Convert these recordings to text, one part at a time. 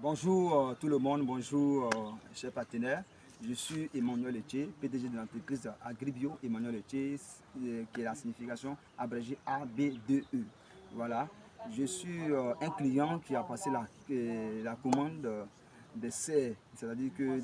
Bonjour tout le monde, bonjour chers partenaires. Je suis Emmanuel Etche, PDG de l'entreprise Agribio Emmanuel Etche, qui est la signification abrégée ABDE. Voilà, je suis un client qui a passé la commande des serres, c'est-à-dire que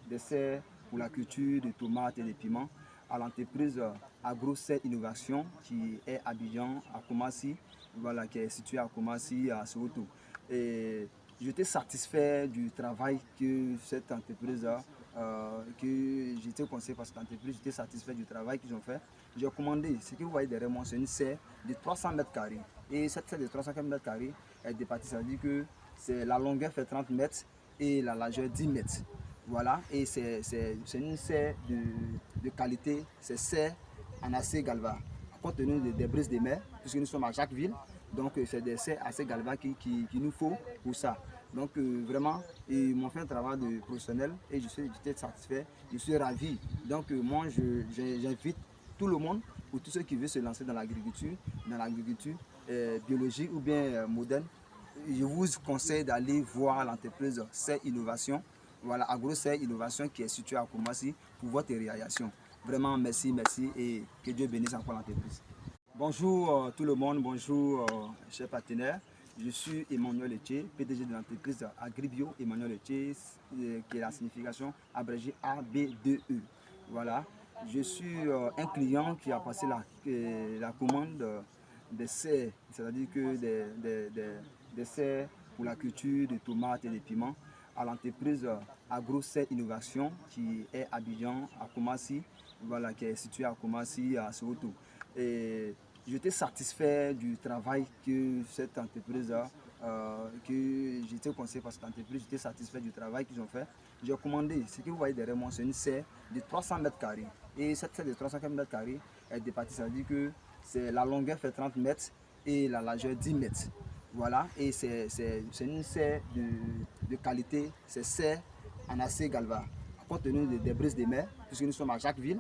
des serres pour la culture de tomates et de piments à l'entreprise AgroSerre Innovation qui est à Abidjan, à Koumassi, voilà, qui est située à Koumassi, à Soweto. Et j'étais satisfait du travail que cette entreprise a, que j'étais conseillé par cette entreprise, j'étais satisfait du travail qu'ils ont fait. J'ai commandé, ce que vous voyez derrière moi, c'est une serre de 300 mètres carrés. Et cette serre de 300 mètres carrés est départie, ça veut dire que la longueur fait 30 mètres et la largeur 10 mètres. Voilà, et c'est une serre de qualité, c'est serre en acier galva, compte tenu des brises de mer, puisque nous sommes à Jacquesville. Donc c'est des serres assez galva qu'il nous faut pour ça. Donc vraiment, ils m'ont fait un travail de professionnel et j'étais satisfait, je suis ravi. Donc moi, j'invite tout le monde, pour tous ceux qui veulent se lancer dans l'agriculture biologique ou bien moderne, je vous conseille d'aller voir l'entreprise Serre Innovation, voilà, AgroSerre Innovation qui est située à Koumassi pour votre réalisation. Vraiment, merci, merci et que Dieu bénisse encore l'entreprise. Bonjour tout le monde, bonjour chers partenaires. Je suis Emmanuel Etche, PDG de l'entreprise Agribio Emmanuel Etche, qui est la signification abrégée ABDE. Voilà, je suis un client qui a passé la commande des serres, c'est-à-dire que des serres pour la culture de tomates et de piments à l'entreprise AgroSerre Innovation qui est à Abidjan, à Koumassi, voilà, qui est située à Koumassi, à Soweto. Et j'étais satisfait du travail que cette entreprise a, que j'étais conseillé par cette entreprise, j'étais satisfait du travail qu'ils ont fait. J'ai commandé, ce que vous voyez derrière moi, c'est une serre de 300 mètres carrés. Et cette serre de 300 mètres carrés est départie, ça veut dire que la longueur fait 30 mètres et la largeur 10 mètres. Voilà, et c'est une serre de qualité, c'est serre en acier galva, compte tenu des brises de mer, puisque nous sommes à Jacquesville.